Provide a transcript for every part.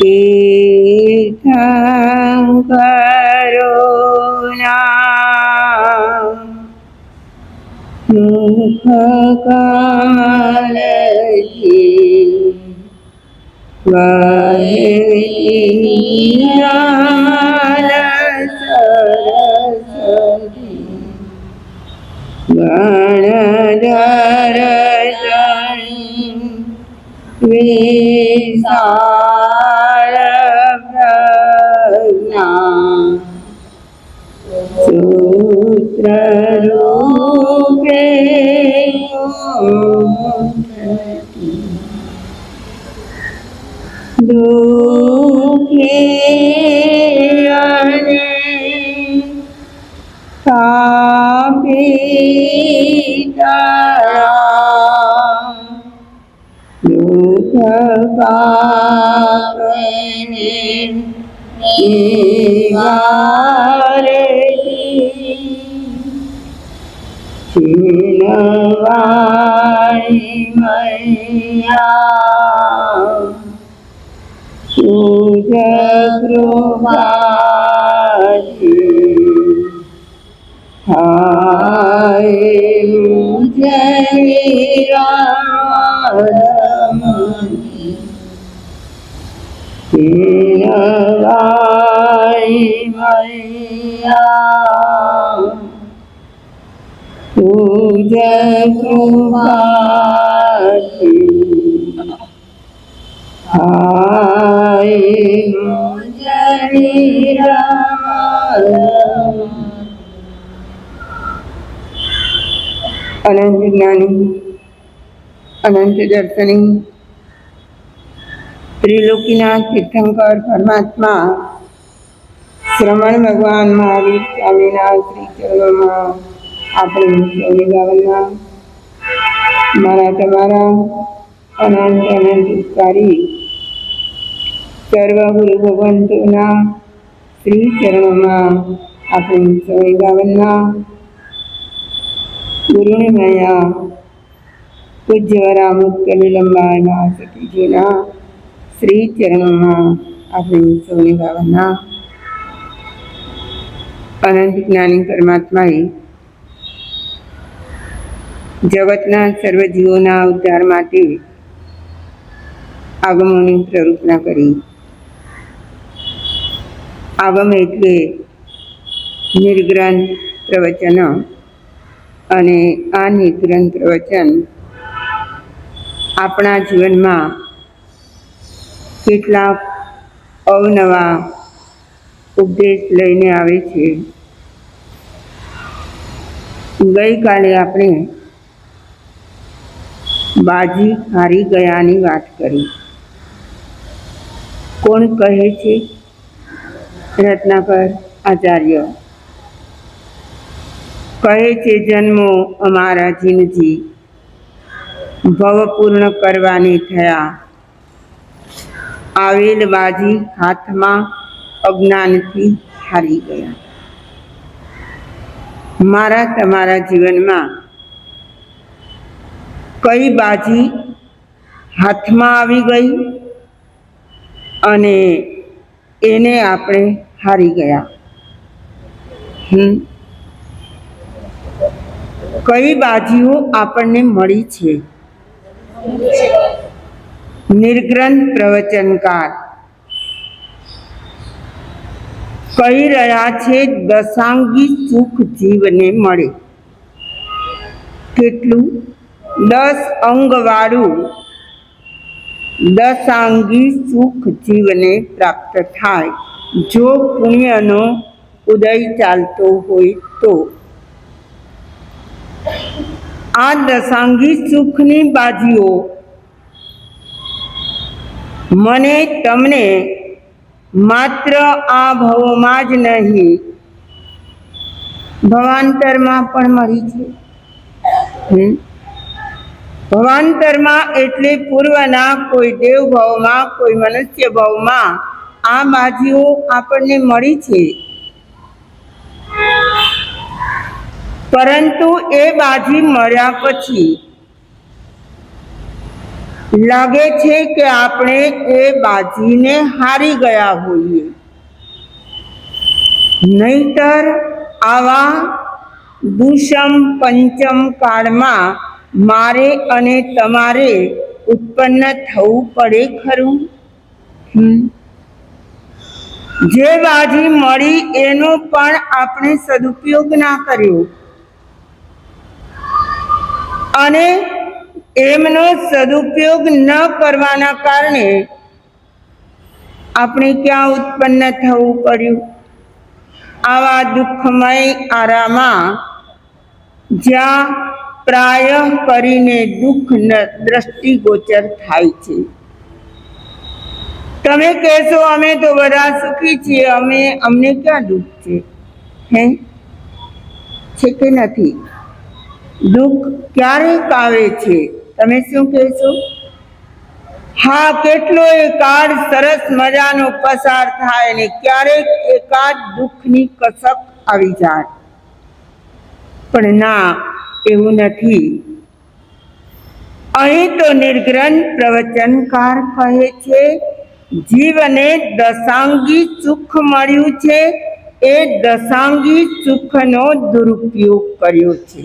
તીર્થંકરોના મુખકમલથી વહે નિર્મલ સરસ્વતી ગણધર વિશાળ પ્રજ્ઞા સૂત્રરૂપે દુઃખી અને દુઃખ પાપને નિવારતી છીનવાઈ મૈયા તુજ કૃપાથી હાય મુજે રામની છીનવાઈ મૈયા તુજ કૃપાથી હાય મુજે અનંત જ્ઞાની અનંત દર્શની ત્રિલોકીના તીર્થંકર પરમાત્મા શ્રમણ ભગવાન મહાવીર સ્વામીના શ્રી ચરણોમાં આપણે સૌની ગાવલમાં મારા તમારા અનંત અનંત ઉપકારી સર્વ ગુરુ ભગવંતોના શ્રી ચરણોમાં આપણે સૌની ગાવલમાં ગુરુની માયા પૂજ્યવરા મુક્તની લંબાયના સતીજીના શ્રી ચરણોમાં આપણે સૌની ભાવના અનંત જ્ઞાની પરમાત્માએ જગતના સર્વ જીવોના ઉદ્ધાર માટે આગમોની પ્રરૂપના કરી. આગમ એટલે નિર્ગ્રંથ પ્રવચન અને આ નિર્ગ્રંથ પ્રવચન આપણા જીવનમાં કેટલાક અવનવા ઉપદેશ લઈને આવે છે. ગઈકાલે આપણે બાજી હારી ગયાની વાત કરી. કોણ કહે છે? રત્નાકર આચાર્ય કહે છે, જન્મો અમારા જીનજી ભવ પૂર્ણ કરવાને થયા, આવેલ બાજી હાથમાં અજ્ઞાનથી હારી ગયા. મારા તમારા જીવનમાં કઈ બાજી હાથમાં આવી ગઈ અને એને આપણે હારી ગયા? કઈ બાજીઓ આપણને મળી છે? નિર્ગ્રંથ પ્રવચનકાર કહી રહ્યા છે, દશાંગી સુખ જીવને મળે. કેટલું? 10 અંગવાળું દશાંગી સુખ જીવને પ્રાપ્ત થાય જો પુણ્યનો ઉદય ચાલતો હોય તો. આ દશાંગી સુખની બાજીઓ મને તમને માત્ર આ ભવમાં જ નહીં ભવાંતરમાં પણ મળી છે. ભવાંતરમાં એટલે પૂર્વના કોઈ દેવ ભાવમાં, કોઈ મનુષ્ય ભાવમાં આ બાજીઓ આપણને મળી છે. પરંતુ એ બાજી મળ્યા પછી લાગે છે કે આપણે એ બાજીને હારી ગયા હોઈએ, નહીતર આવા દુષમ પંચમ કાળમાં મારે અને તમારે ઉત્પન્ન થવું પડે ખરું? જે બાજી મળી એનો પણ આપણે સદુપયોગ ના કર્યો, અને એમનો સદુપયોગ ન કરવાના કારણે આપણે ક્યાં ઉત્પન્ન થવું પડ્યું? આવા દુઃખમય આરામાં, જ્યાં પ્રાય કરીને દુઃખ દ્રષ્ટિગોચર થાય છે. તમે કહેશો અમે તો બધા સુખી છીએ, અમને ક્યાં દુઃખ છે? છે કે નથી? દુઃખ ક્યારેક આવે છે. તમે શું કહેશો? હા, કેટલો એકાદ સરસ મજાનો પસાર થાય ને ક્યારેક એકાદ દુઃખની કસક આવી જાય. પણ ના, એવું નથી. અહીં તો નિર્ગ્રંથ પ્રવચનકાર કહે છે, જીવને દશાંગી સુખ મળ્યું છે, એ દશાંગી સુખનો દુરુપયોગ કર્યો છે.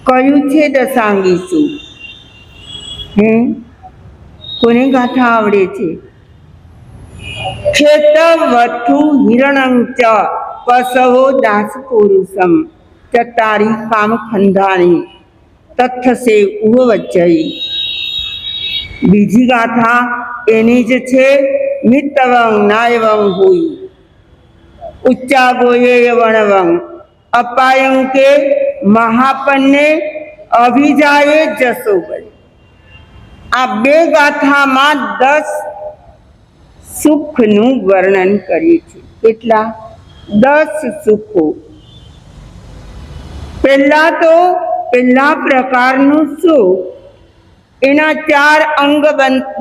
કયું છે દશાંગી સુખ? કોને ગાથા આવડે છે? ખેત વથુ હિરણં ચ પસવો દાસ પુરુષમ ચતારી કામ ખંધાની તથ્થસે ઉવવચ્ચઈ. બીજી ગાથા એની જ છે, મિત્તવં નાયવં હોય ઉચ્ચા ગોયે વણવં અપાયંકે મહાપન્ને અભિજાયે જસો ગઈ. આ બે ગાથામાં 10 સુખનું વર્ણન કરીએ છીએ. કેટલા? 10 સુખો. પહેલા પ્રકારનું સુખ, એના 4 અંગ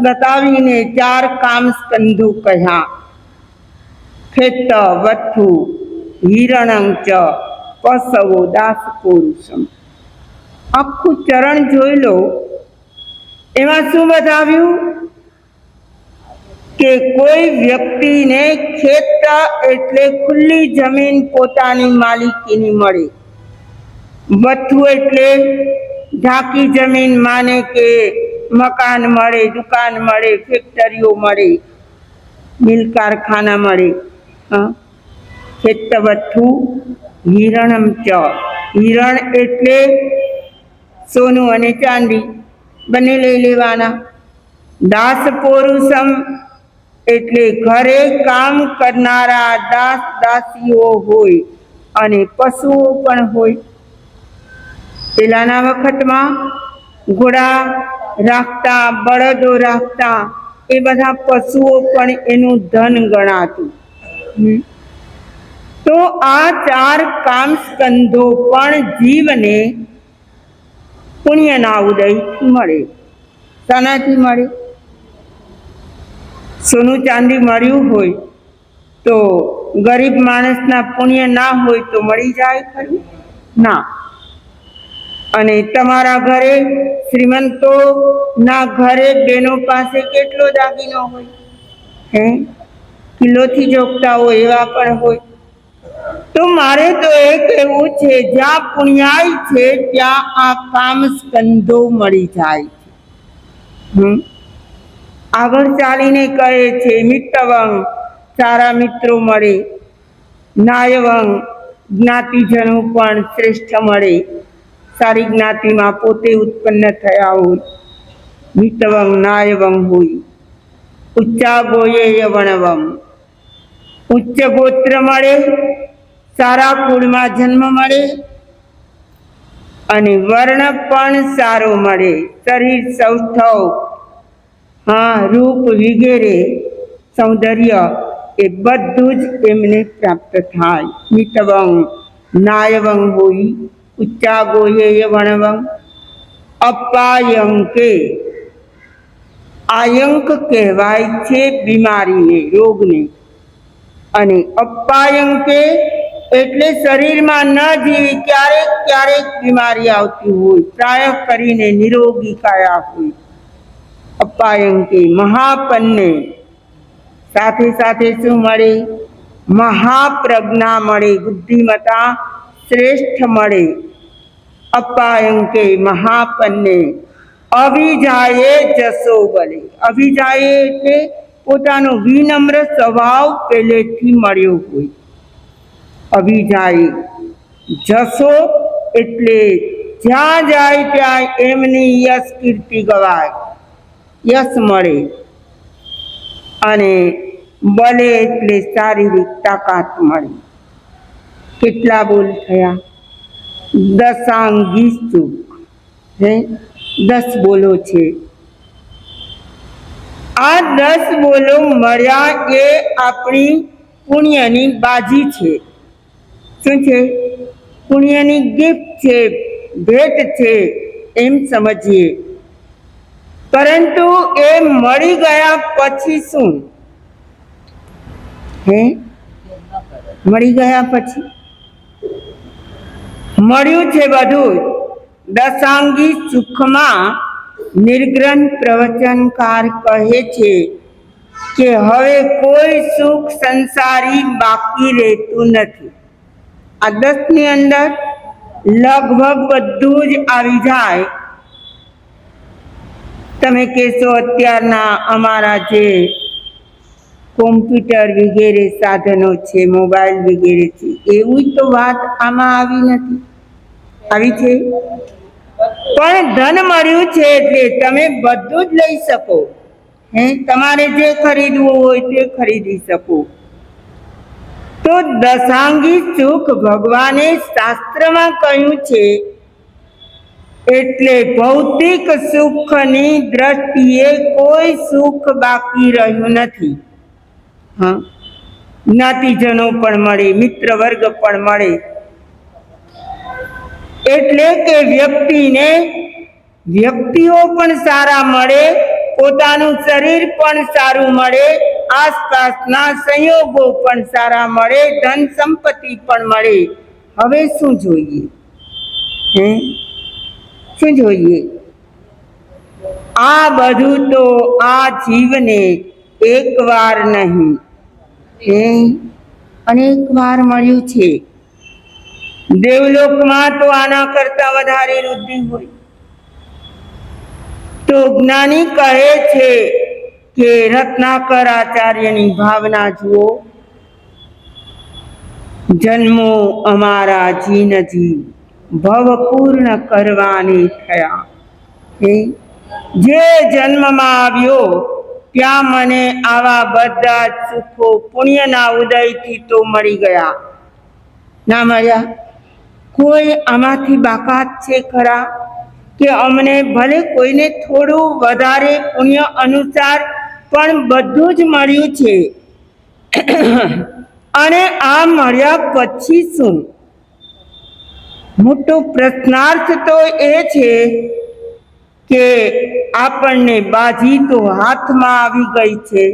બતાવીને 4 કામ સ્કંધો કહ્યા. ખેત વથુ હિરણં ચ પસવો દાસ પુરુષમ. આખું ચરણ જોઈ લો. એમાં શું બતાવ્યું? કે કોઈ વ્યક્તિને ખેત એટલે ખુલ્લી જમીન પોતાની માલિકીની મળે. વથુ એટલે ઢાંકી જમીન, માને કે મકાન મળે, દુકાન મળે, ફેક્ટરીઓ મળે, મિલ કારખાના મળે. ખેત વથુ હિરણં ચ. હિરણ એટલે સોનું અને ચાંદી બંને લઈ લેવાના. દાસ પુરુષમ એટલે ઘરે કામ કરનારા દાસ દાસીઓ હોય અને પશુઓ પણ હોય. પેલાના વખતમાં ઘોડા રાખતા, બળદો રાખતા, એ બધા પશુઓ પણ એનું ધન ગણાતું. તો આ 4 કામ સ્કંધો પણ જીવને પુણ્યના ઉદયથી મળે. શાનાથી મળે? સોનું ચાંદી મળ્યું હોય તો ગરીબ માણસના પુણ્ય ના હોય તો મળી જાય ખરું? ના. અને તમારા ઘરે શ્રીમંતો ના ઘરે બેનો પાસે કેટલો દાગીનો હોય, કિલોથી જોગતા હોય એવા પણ હોય. તો મારે તો એ કહેવું છે, જ્યાં પુણ્યાય છે ત્યાં આ કામ સ્કંધો મળી જાય છે. આગળ ચાલીને કહે છે, મિત્તવં સારા મિત્રો મળે, નાયવં જ્ઞાતિજનો પણ શ્રેષ્ઠ મળે, સારી જ્ઞાતિમાં પોતે ઉત્પન્ન થયા હોય. મિત્તવં નાયવં હોય ઉચ્ચા ગોયે વણવં. ઉચ્ચ ગોત્ર મળે, સારા કુળમાં જન્મ મળે, અને વર્ણ પણ સારો મળે. શરીર સૌષ્ઠવ, રૂપ વગેરે સૌંદર્ય એ બધું જ એમને પ્રાપ્ત થાય. મિત્તવં નાયવં હોય ઉચ્ચા ગોયે વણવં અપાયંકે. આયંક કહેવાય છે બીમારીને, રોગને. અને અપાયંકે એટલે શરીરમાં ન જીવી ક્યારેક ક્યારેક બીમારી આવતી હોય, પ્રાય કરીને નિરોગી કાયા હોય. અપાયંકે મહાપન્ને, સાથે સાથે શું મળે? મહાપ્રજ્ઞા મળે, બુદ્ધિમતા શ્રેષ્ઠ મળે. અપાયંકે મહાપન્ને અભિજાયે જસો બલે. અભિજાયે એટલે પોતાનો વિનમ્ર સ્વભાવ પહેલેથી મળ્યો હોય. અભિજાયે જસો એટલે જ્યાં જાય ત્યાં એમની યશ કીર્તિ ગવાય, યશ મળે. અને બલે એટલે શારીરિક તાકાત મળે. કેટલા બોલ થયા? દશાંગી સુખ. 10 બોલો છે. આ 10 બોલો મળ્યા એ આપણી પુણ્યની બાજી છે. શું છે? પુણ્યની ગિફ્ટ છે, ભેટ છે એમ સમજીએ. પરંતુ એ મળી ગયા પછી શું? મળી ગયા પછી મળ્યું છે બધું. દશાંગી સુખમાં નિર્ગ્રંથ પ્રવચનકાર કહે છે કે હવે કોઈ સુખ સંસારી બાકી રહેતું નથી. આ 10ની અંદર લગભગ બધું જ આવી જાય. તમે કહેશો અત્યારના અમારા જે કોમ્પ્યુટર વગેરે સાધનો છે, મોબાઈલ વગેરે છે, એવું તો વાત આમાં આવી નથી. આવી છે પણ ધન મળ્યું છે એટલે તમે બધું જ લઈ શકો. તમારે જે ખરીદવું હોય તે ખરીદી શકો. તો દશાંગી સુખ ભગવાને શાસ્ત્રમાં કહ્યું છે. એટલે ભૌતિક સુખની દ્રષ્ટિએ કોઈ સુખ બાકી રહ્યું નથી. જ્ઞાતિજનો પણ મળે, મિત્ર વર્ગ પણ મળે. એટલે કે વ્યક્તિઓ પણ સારા મળે, પોતાનું શરીર પણ સારું મળે, આસપાસના સંયોગો પણ સારા મળે, ધન સંપત્તિ પણ મળે. હવે શું જોઈએ? શું જોઈએ? આ બધું તો આ જીવને એકવાર નહીં, અનેક વાર મળ્યું છે. દેવલોકમાં તો આના કરતા વધારે વૃદ્ધિ હોય. તો જ્ઞાની કહે છે કે રત્નાકર આચાર્યની ભાવના જુઓ. જન્મો અમારા જીનજી ભવ પૂર્ણ કરવાની થયા. જે જન્મમાં આવ્યો ત્યાં મને આવા બધા સુખો પુણ્યના ઉદયથી તો મળી ગયા. ના મળ્યા? કોઈ આમાંથી બાકાત છે ખરા? કે અમને ભલે કોઈને થોડું વધારે પુણ્ય અનુસાર પણ બધું જ મળ્યું છે. અને આ મળ્યા પછી શું? મોટો પ્રશ્નાર્થ તો એ છે કે આપણને બાજી તો હાથમાં આવી ગઈ છે,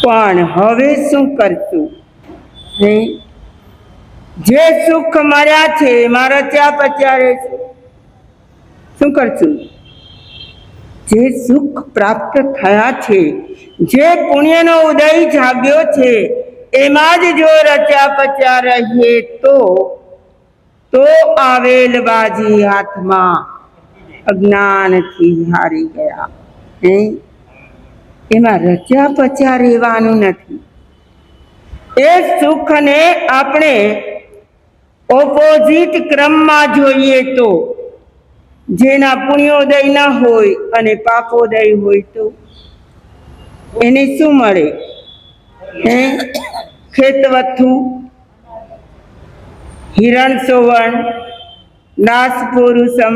પણ હવે શું કરશું? જે સુખ મળ્યા છે એમાં રચ્યા પચ્યા રહેશું. શું કરશું? જે સુખ પ્રાપ્ત થયા છે, જે પુણ્યનો ઉદય જાગ્યો છે, એમાં જ જો રચ્યા પચ્યા રહીએ તો આવેલ બાજી હાથમાં અજ્ઞાનથી હારી ગયા. એમાં રચ્યા પચ્યા રહેવાનું નથી. એ સુખને આપણે ઓપોઝિટ ક્રમમાં જોઈએ તો જેના પુણ્યોદય ન હોય અને પાપોદય હોય તો એને શું મળે? ખેતવથુ, હિરણ સોવણ, દાસ પુરુષમ.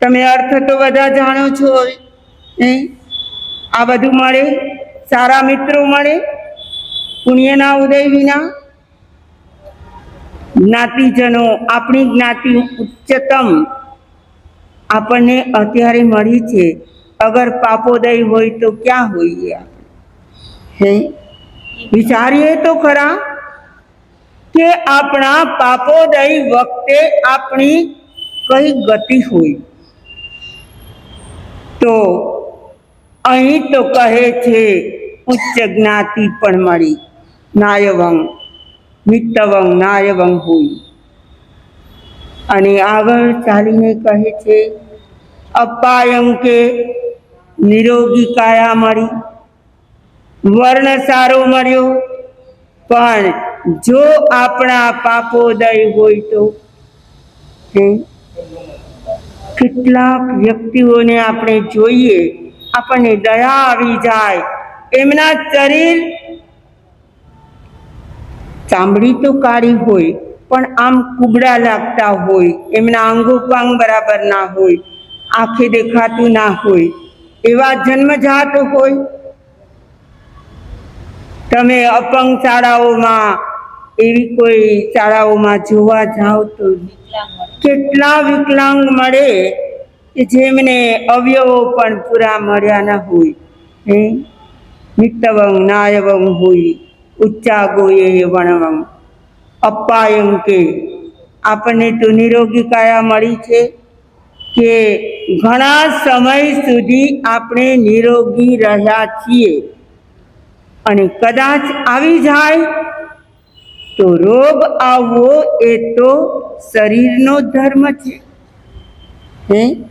તમે અર્થ તો બધા જાણો છો. આ બધું મળે, સારા મિત્રો મળે પુણ્યના ઉદય વિના. જ્ઞાતિજનો, આપણી જ્ઞાતિ ઉચ્ચતમ આપણને અત્યારે મળી છે. અગર પાપોદય હોય તો ક્યાં હોઈએ આપણે? વિચારીએ તો ખરા કે આપણા પાપોદય વખતે આપણી કઈ ગતિ હોય. તો અહીં તો કહે છે ઉચ્ચ જ્ઞાતિ પણ મળી, નાયવંગ મિત્તવંગ નાયવંગ હોય. અને આગળ ચાલીને કહે છે અપાયં કે નિરોગી કાયા મળી, વર્ણ સારો મળ્યો, પણ જો આપણા પાપોદય હોય તો કેટલાક વ્યક્તિઓને આપણે જોઈએ, આપણને દયા આવી જાય, એમના શરીર ચામડી તો કાળી હોય પણ આમ કુબડા લાગતા હોય, એમના અંગોપાંગ બરાબર ના હોય, આંખે દેખાતું ના હોય, એવા જન્મજાત હોય. તમે અપંગ શાળાઓમાં એવી કોઈ શાળાઓમાં જોવા જાઓ તો કેટલા વિકલાંગ મળે કે જેમને અવયવો પણ પૂરા મળ્યા ન હોય. નિત્યવંગ નાયવંગ હોય, ઉચ્ચા ગોયે વણવંગ અપાયં કે આપણને તો નિરોગી કાયા મળી છે કે ઘણા સમય સુધી આપણે નિરોગી રહ્યા છીએ. અને કદાચ આવી જાય તો રોગ આવવો એ તો શરીરનો ધર્મ છે.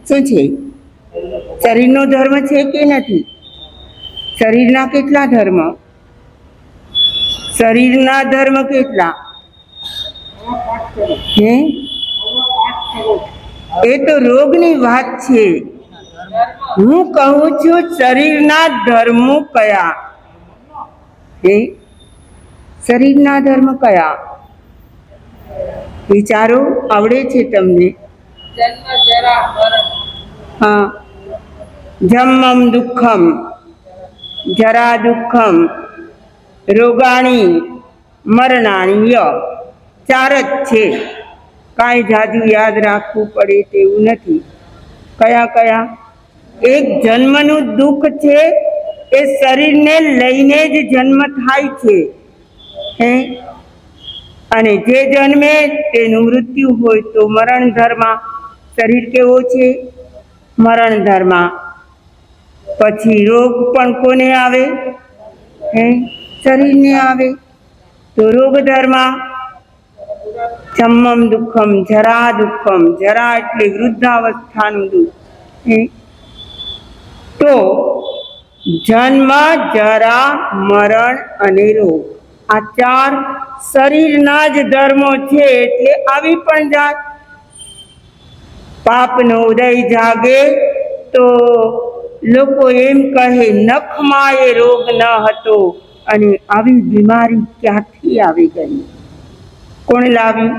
શું છે? શરીરનો ધર્મ છે કે નથી? શરીરના કેટલા ધર્મ? શરીરના ધર્મ કેટલા? એ તો રોગની વાત છે. હું કહું છું શરીરના ધર્મો કયા? શરીરના ધર્મ કયા? વિચારો, આવડે છે તમને? હા, જન્મમ દુઃખમ, જરા દુઃખમ, રોગાણી મરણાણી, ય 4 જ છે. કાંઈ જાજુ યાદ રાખવું પડે તેવું નથી. કયા કયા? એક જન્મનું દુઃખ છે, એ શરીરને લઈને જ જન્મ થાય છે. અને જે જન્મે તેનું મૃત્યુ હોય તો મરણ ધર્મ. શરીર કેવો છે? મરણ ધર્મ. પછી રોગ પણ કોને આવે? શરીરને આવે. તો રોગ ધર્મ. જન્મમ દુઃખમ, જરા દુઃખમ, જરા એટલે વૃદ્ધાવસ્થાનું દુઃખ. તો જન્મ, જરા, મરણ અને રોગ, આ 4 શરીરના જ ધર્મો છે. એટલે આવી પણ જાય. પાપનો ઉદય જાગે તો લોકો એમ કહે નખમાં એ રોગ ન હતો, અને આવી બીમારી ક્યાંથી આવી ગઈ? કોણ લાવ્યું?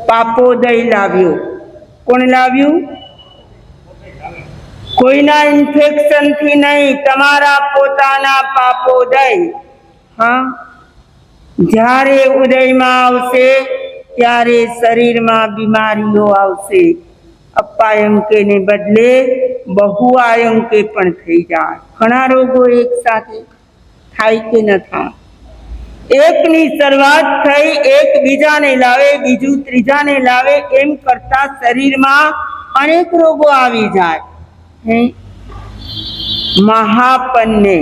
પાપોદય લાવ્યો. કોણ લાવ્યું? કોઈના ઇન્ફેક્શનથી નહીં, તમારા પોતાના પાપોદય. હા, જ્યારે ઉદયમાં આવશે ત્યારે શરીરમાં બીમારીઓ આવશે. અપાયંકે ને બદલે બહુઆયંકે પણ થઈ જાય. ઘણા રોગો એક સાથે થાય કે ન થાય? એકની શરૂઆત થઈ, એક બીજાને લાવે, બીજું ત્રીજાને લાવે, એમ કરતા શરીરમાં અનેક રોગો આવી જાય. મહાપન્ને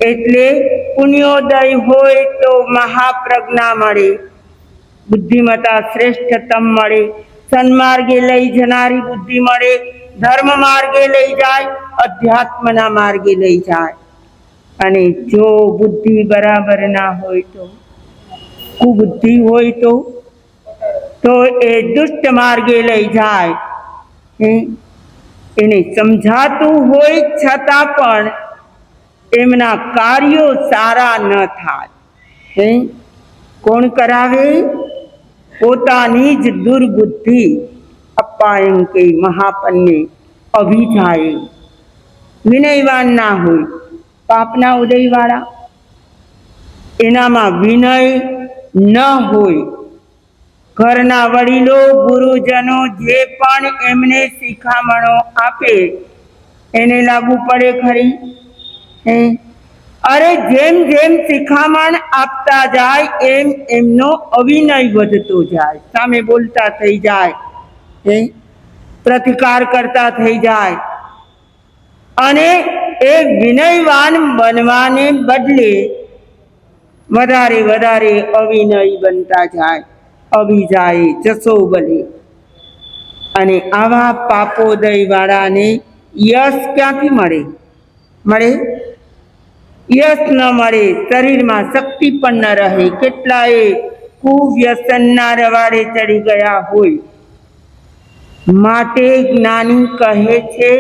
એટલે પુણ્યોદય હોય તો મહાપ્રજ્ઞા મળે, બુદ્ધિમતા શ્રેષ્ઠતમ મળે, સન્માર્ગે લઈ જનારી બુદ્ધિ મળે, ધર્મ માર્ગે લઈ જાય, અધ્યાત્મના માર્ગે લઈ જાય. અને જો બુદ્ધિ બરાબર ના હોય તો, કુબુદ્ધિ હોય તો એ દુષ્ટ માર્ગે લઈ જાય. એને સમજાતું હોય છતાં પણ એમના કાર્યો સારા ન થાય. કોણ કરાવે? પોતાની જ દુર્બુદ્ધિ. અપાયંકે મહાપન્ને અભિજાયે. વિનયવાન ના હોય, પાપના ઉદયવાળા, એનામાં વિનય ન હોય. ઘરના વડીલો ગુરુજનો જે પણ એમને શિખામણો આપે એને લાગુ પડે ખરી? અરે જેમ જેમ શિખામણ આપતા જાય એમ એમનો અવિનય વધતો જાય, સામે બોલતા થઈ જાય, પ્રતિકાર કરતા થઈ જાય. અને એ વિનયવાન બનવાને બદલે વધારે વધારે અવિનય બનતા જાય, અભિજાય જસો બલે. અને આવા પાપોદય વાળાને યશ ક્યાંથી મળે? યશ ન મળે, શરીરમાં શક્તિ પણ ન રહે. કેટલાય કુવ્યસનના રવાડે ચડી ગયા હોય. માટે જ્ઞાની કહે છે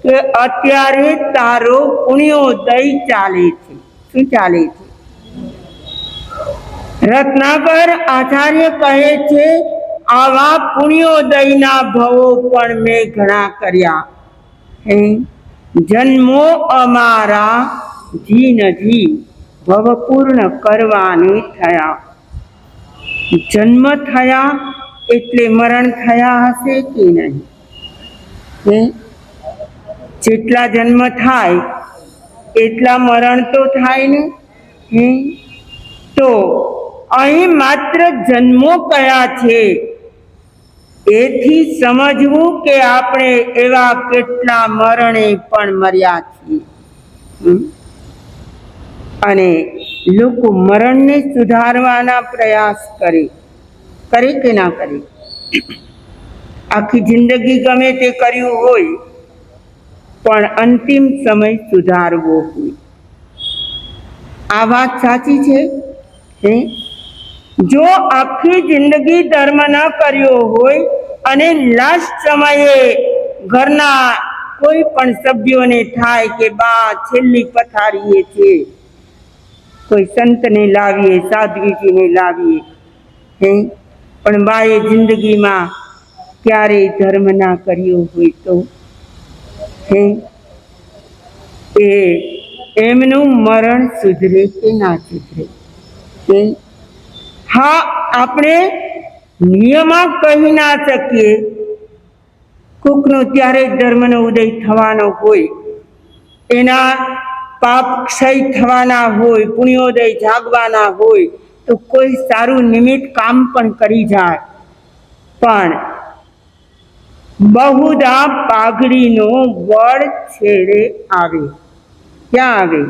કે અત્યારે તારો પુણ્યોદય ચાલે છે. શું ચાલે છે? રત્નાકર આચાર્ય કહે છે આવા પુણ્યોદયના ભવો પણ મેં ઘણા કર્યા. જન્મો અમારા જીનજી ભવ પૂર્ણ કરવાને થયા. જન્મ થયા એટલે મરણ થયા હશે કે નહીં? જેટલા જન્મ થાય એટલા મરણ તો થાય ને. તો અહીં માત્ર જન્મો કયા છે એથી સમજવું કે આપણે એવા કેટલા મરણે પણ મર્યા છીએ. અને લોકો મરણને સુધારવાના પ્રયાસ કરે કે ના કરે? આખી જિંદગી ગમે તે કર્યું હોય પણ અંતિમ સમય સુધારવો હોય. આ વાત સાચી છે? જો આખી જિંદગી ધર્મ ન કર્યો હોય અને લાસ્ટ સમયે ઘરના કોઈ પણ સભ્યોને થાય કે બા છેલ્લી પથારીએ છે, કોઈ સંતને લાવીએ, સાધ્વીજીને લાવીએ, પણ બાએ જિંદગીમાં ક્યારેય ધર્મ ના કર્યો હોય તો એમનું મરણ સુધરે કે ના સુધરે? હા, આપણે નિયમમાં કહી ના શકીએ. કોકનો ત્યારે ધર્મનો ઉદય થવાનો હોય, એના પાપ ક્ષય થવાના હોય, પુણ્યોદય જાગવાના હોય તો કોઈ સારું નિમિત્ત કામ પણ કરી જાય. પણ બહુધા પાઘડીનો વળ છેડે આવે. ક્યાં આવે?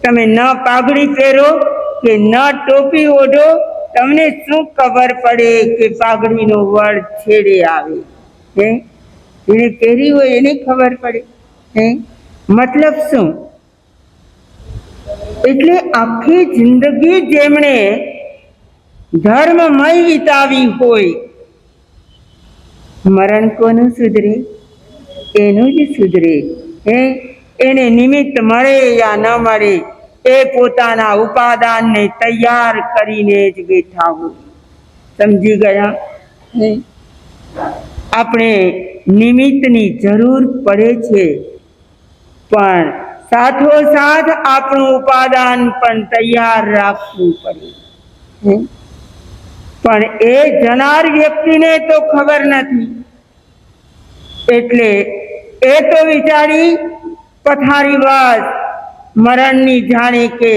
તમે ન પાઘડી પહેરો કે ન ટોપી ઓઢો, તમને શું ખબર પડે કે પાઘડીનો વળ છેડે આવે? જેને પહેરી હોય એને ખબર પડે. મતલબ શું? એટલે આખી જિંદગી જેમણે ધર્મમય વિતાવી હોય, મરણ કોનું સુધરે? એનું જ સુધરે. એને નિમિત્ત મળે યા ન મળે, એ પોતાના ઉપાદાનને તૈયાર કરીને જ બેઠા હોય. સમજી ગયા? આપણે નિમિત્તની જરૂર પડે છે, પણ સાથોસાથ આપણું ઉપાદાન પણ તૈયાર રાખવું પડે. પણ એ જનાર વ્યક્તિને તો ખબર નથી, એટલે એ તો વિચારી પથારીવાસ મરણની જાણે કે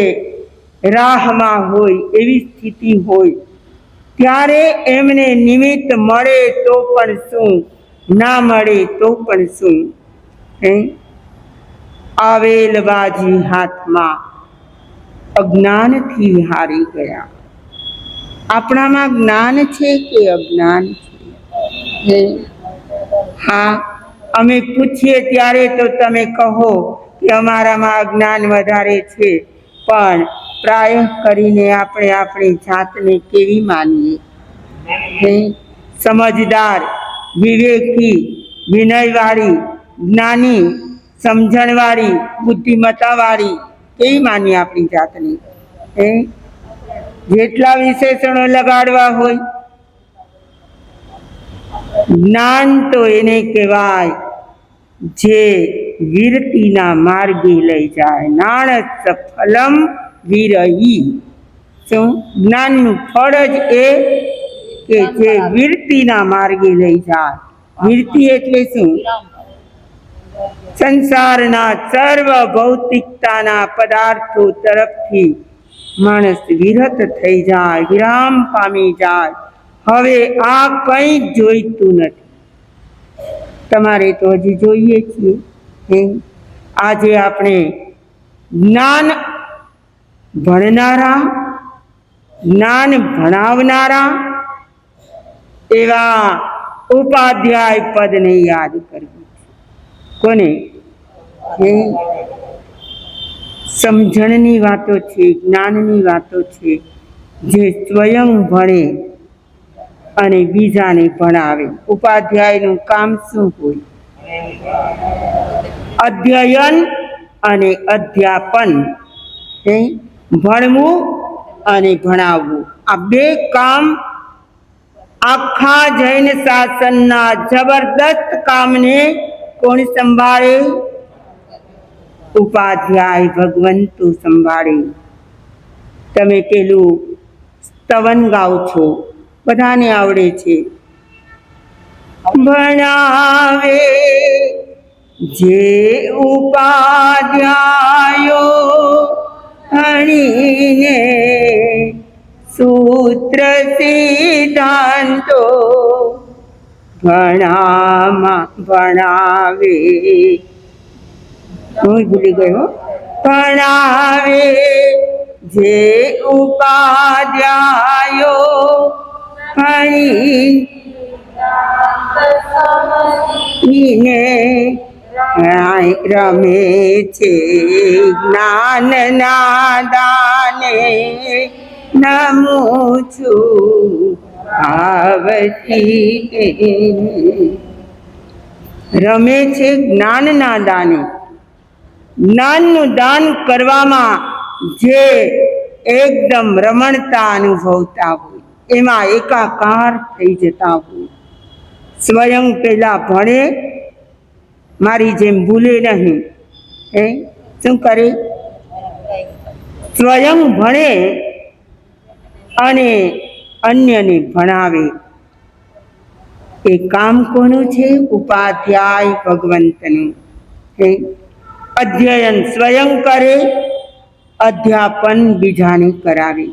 રાહમાં હોય એવી સ્થિતિ હોય. ત્યારે એમને નિમિત્ત મળે તો પણ શું, ના મળે તો પણ શું? આવેલ બાજી હાથમાં અજ્ઞાનથી હારી ગયા. આપણામાં જ્ઞાન છે કે અજ્ઞાન છે? હા, અમે પૂછીએ ત્યારે તો તમે કહો કે અમારામાં અજ્ઞાન વધારે છે, પણ પ્રાય કરીને આપણે આપણી જાતને કેવી માનીએ? સમજદાર, વિવેકી, વિનયવાળી, જ્ઞાની, સમજણવાળી, બુદ્ધિમત્તાવાળી કેવી માનીએ આપણી જાતને? જેટલા વિશેષણો લગાડવા હોય. જ્ઞાન તો એને કહેવાય જે વીરતીના માર્ગે લઈ જાય. નાણસ્ય ફલમ વિરહી. શું? જ્ઞાનનું ફળ જ એ કે જે વીરતીના માર્ગે લઈ જાય. વીરતી એટલે શું? સંસારના સર્વ ભૌતિકતાના પદાર્થો તરફથી માણસ વિરત થઈ જાય, વિરામ પામી જાય. હવે આ કંઈ જોઈતું નથી. તમારે તો હજી જોઈએ છીએ. આજે આપણે જ્ઞાન ભણનારા, જ્ઞાન ભણાવનારા એવા ઉપાધ્યાય પદને યાદ કરવું છે. કોને? સમજણની વાતો છે, જ્ઞાનની વાતો છે, જે સ્વયં ભણે અને બીજાને ભણાવે. ઉપાધ્યાયનું કામ શું હોય? અધ્યયન અને અધ્યાપન, ભણવું અને ભણાવવું. આ બે કામ આખા જૈન શાસનના જબરદસ્ત કામને કોણ સંભાળે? ઉપાધ્યાય ભગવંતુ સંભાળે. તમે પેલું સ્તવન ગાઓ છો, બધાને આવડે છે. ભણાવે જે ઉપાધ્યાયો ભણીને સૂત્ર સિદ્ધાંતો ભણાવે. હું ભૂલી ગયો. ભણાવે જે ઉપાધ્યાયો ભણીને રમે છે જ્ઞાનના દાને નમું છું આવતી. રમે છે જ્ઞાનના દાને. જ્ઞાનનું દાન કરવામાં જે એકદમ રમણતા અનુભવતા હોય, એમાં એકાકાર થઈ જતા હોય. સ્વયં પેલા ભણે, મારી જેમ ભૂલે નહીં. શું કરે? સ્વયં ભણે અને અન્યને ભણાવે. એ કામ કોનું છે? ઉપાધ્યાય ભગવંતનું. અધ્યયન સ્વયં કરે, અધ્યાપન બીજાને કરાવે.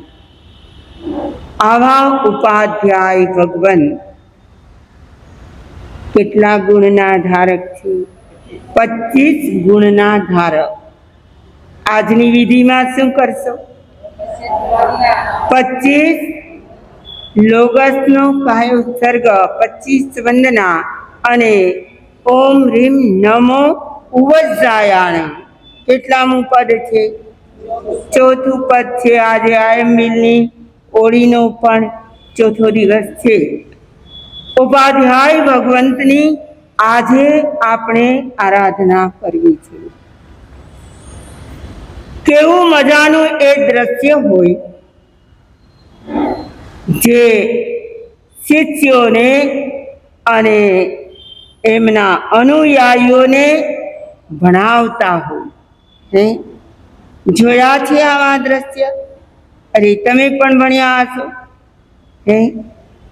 આવા ઉપાધ્યાય ભગવંત કેટલા ગુણના ધારક છે? 25 ગુણના ધારક. આજની વિધિમાં શું કરશો? 25 લોગસનો કાય ઉત્સર્ગ, 25 વંદના અને ઓમ રીમ નમો ઉવજ્જાયાણ. કેટલામું પદ છે? ચોથું પદ છે. આજે આયંબિલની ઓળીનો પણ ચોથો દિવસ છે. ઉપાધ્યાય ભગવંતની આજે આપણે આરાધના કરવી છે. કેવું મજાનું એ દ્રશ્ય હોય જે શિષ્યોને અને એમના અનુયાયીઓને ભણાવતા હોય. જોયા છે આવા દ્રશ્ય? અરે તમે પણ ભણ્યા હશો.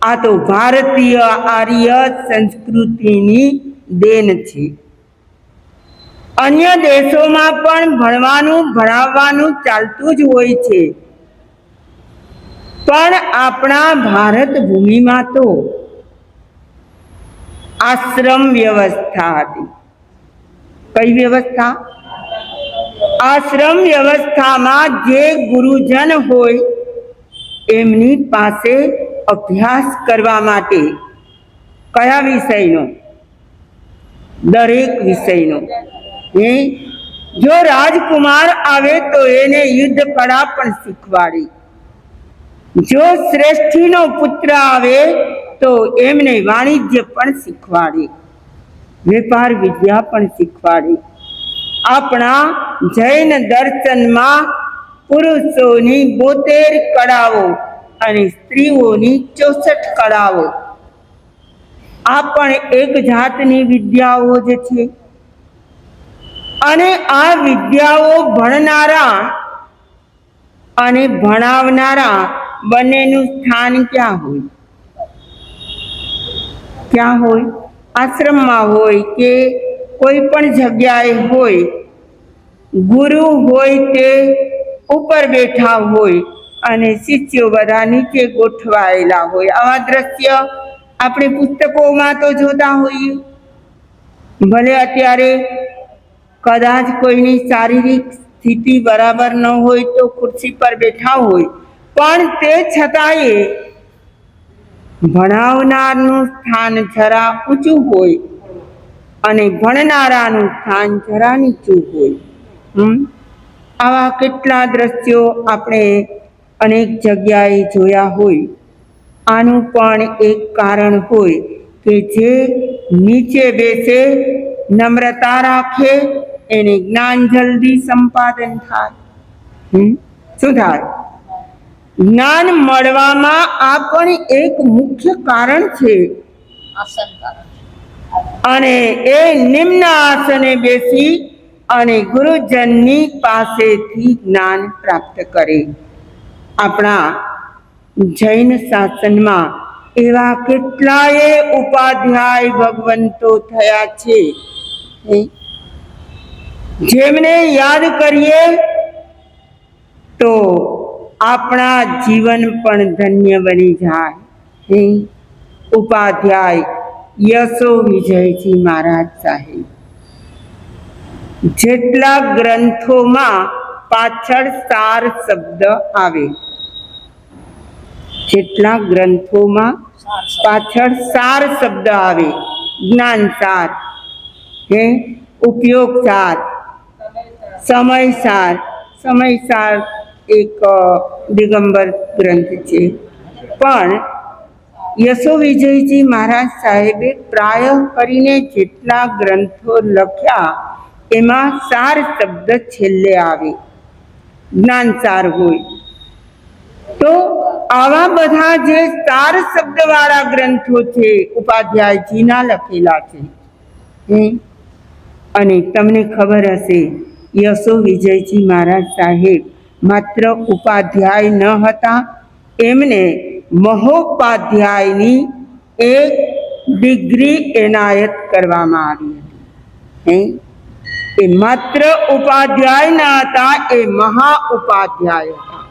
આ તો ભારતીય આર્ય સંસ્કૃતિની દેન છે. અન્ય દેશોમાં પણ ભણવાનું ભણાવવાનું ચાલતું જ હોય છે, પણ આપણા ભારત ભૂમિમાં તો આશ્રમ વ્યવસ્થા હતી. કઈ વ્યવસ્થા? આશ્રમ વ્યવસ્થામાં જે ગુરુજન હોય એમની પાસે અભ્યાસ કરવા માટે કયા વિષયનો? દરેક વિષયનો. જો રાજકુમાર આવે તો એને યુદ્ધ કળા પણ શીખવાડી. જો શ્રેષ્ઠીનો પુત્ર આવે તો એમને વાણિજ્ય પણ શીખવાડી, વેપાર વિદ્યા પણ શીખવાડી. આપણા જૈન દર્શનમાં પુરુષોની 72 કળાઓ અને સ્ત્રીઓની 64 કળાઓ. આ પણ એક જાતની વિદ્યાઓ જ છે. અને આ વિદ્યાઓ ભણનારા અને ભણાવનારા બંનેનું સ્થાન ક્યાં હોય? ક્યાં હોય? આશ્રમમાં હોય કે કોઈ પણ જગ્યાએ હોય. ગુરુ હોય તે ઉપર બેઠા હોય અને શિષ્યો બધા નીચે ગોઠવાયેલા હોય. આવા દ્રશ્ય આપણે પુસ્તકોમાં તો જોતા હોઈએ. ભલે અત્યારે કદાચ કોઈની શારીરિક સ્થિતિ બરાબર ન હોય તો ખુરશી પર બેઠા હોય, પણ તે છતાંય ભણાવનારનું સ્થાન જરા ઊંચું હોય અને ભણનારાનું સ્થાન જરા નીચું હોય. આવા કેટલા દ્રશ્યો આપણે અનેક જગ્યાએ જોયા હોય. આનું પણ એક કારણ હોય કે જે નીચે બેસે, નમ્રતા રાખે, એને જ્ઞાન જલ્દી સંપાદન થાય. શું થાય? જ્ઞાન મળવામાં આ પણ એક મુખ્ય કારણ છે. અને એ નિમ્ન આસને બેસી અને ગુરુજનની પાસેથી જ્ઞાન પ્રાપ્ત કરે. આપણા જૈન શાસનમાં એવા કેટલાય ઉપાધ્યાય ભગવંતો થયા છે, જેમને યાદ કરીએ તો આપણા જીવન પણ ધન્ય બની જાય. ઉપાધ્યાય યશો વિજયજી મહારાજ સાહેબ, જેટલા ગ્રંથોમાં પાછળ સાર શબ્દ આવે, જેટલા ગ્રંથોમાં પાછળ સાર શબ્દ આવે, જ્ઞાન સાર, ઉપયોગ સાર, સમય સાર. સમય સાર એક દિગંબર ગ્રંથ છે, પણ યશો વિજયજી મહારાજ સાહેબે પ્રાય કરીને જેટલા ગ્રંથો લખ્યા એમાં સાર શબ્દ છેલ્લે આવે, જ્ઞાન સાર હોય. તો આવા બધા જે સાર શબ્દવાળા ગ્રંથો છે ઉપાધ્યાયજીના લખેલા છે. અને તમને ખબર હશે, યશો વિજયજી મહારાજ સાહેબ માત્ર ઉપાધ્યાય ન હતા, એમને મહોપાધ્યાયની એક ડિગ્રી એનાયત કરવામાં આવી હતી. એ માત્ર ઉપાધ્યાય ન હતા, એ મહા ઉપાધ્યાય હતા.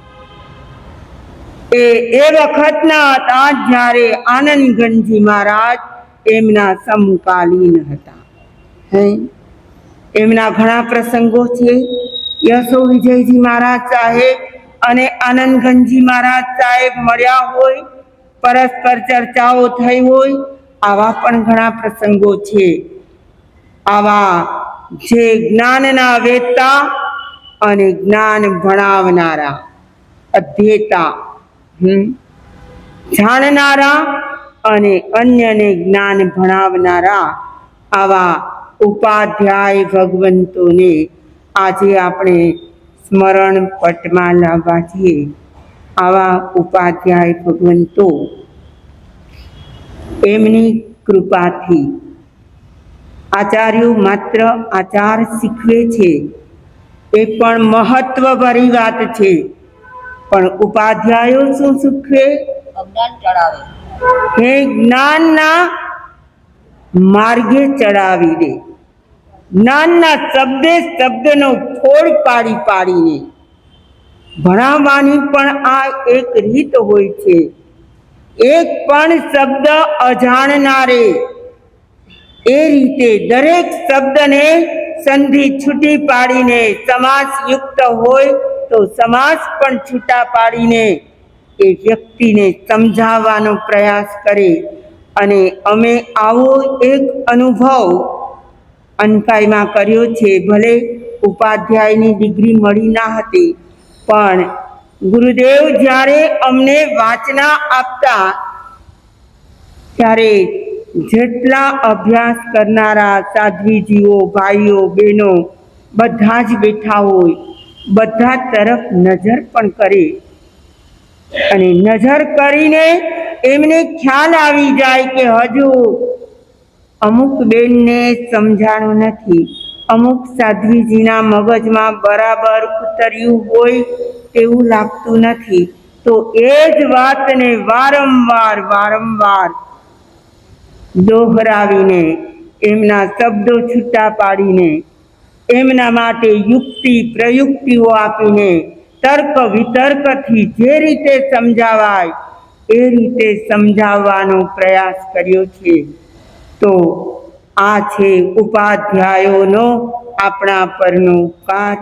એ વખતના હતા જ્યારે આનંદગંજી મહારાજ એમના સમકાલીન હતા. એમના ઘણા પ્રસંગો છે. યશો વિજયજી મહારાજ સાહેબ અને આનંદગંજી મહારાજ સાહેબ મળ્યા હોય, પરસ્પર ચર્ચાઓ થઈ હોય, આવા પણ ઘણા પ્રસંગો છે. આવા જે જ્ઞાનના વેતા અને જ્ઞાન ભણાવનારા, અધ્યેતા, જાણનારા અને અન્યને જ્ઞાન ભણાવનારા, આવા ઉપાધ્યાય ભગવંતોને આજે આપણે સ્મરણ પટમાં લાવવા છીએ. આવા ઉપાધ્યાય ભગવંતો એમની કૃપાથી આચાર્યો માત્ર આચાર શીખવે છે, એ પણ મહત્વભરી વાત છે. પણ ઉપાધ્યાયો શું શીખવે? અજ્ઞાન ચડાવે. હે જ્ઞાનના માર્ગે ચડાવી દે, જ્ઞાનના શબ્દે શબ્દનો ફોડ પાડી પાડીને ભણાવવાની પણ આ એક રીત હોય છે. એક પણ શબ્દ અજાણનારે એ રીતે દરેક શબ્દને સંધિ છૂટી પાડીને, સમાસ યુક્ત હોય તો સમાસ પણ છૂટા પાડીને એ વ્યક્તિને સમજાવવાનો પ્રયાસ કરે. અને અમે આવો એક અનુભવ અનકાઈમાં કર્યો છે. ભલે ઉપાધ્યાયની ડિગ્રી મળી ના હતી, પણ ગુરુદેવ જ્યારે અમને વાચના આપતા ત્યારે જેટલા અભ્યાસ કરનારા સાધ્વીજીઓ, ભાઈઓ, બહેનો બધા જ બેઠા હોય, બધા તરફ નજર પણ કરે. અને નજર કરીને એમને ખ્યાલ આવી જાય કે હજુ અમુક બેનને સમજાણું નથી, અમુક સાધ્વીજીના મગજમાં બરાબર ઉતર્યું હોય તેવું લાગતું નથી. તો એ જ વાતને વારંવાર વારંવાર દોહરાવીને, એમના શબ્દો છૂટા પાડીને, એમના માટે યુક્તિ પ્રયુક્તિઓ આપીને, તર્ક વિતર્કથી જે રીતે સમજાવાય એ રીતે સમજાવવાનો પ્રયાસ કર્યો છે. તો આ છે ઉપાધ્યાયોનો આપણા પરનો ઉપકાર.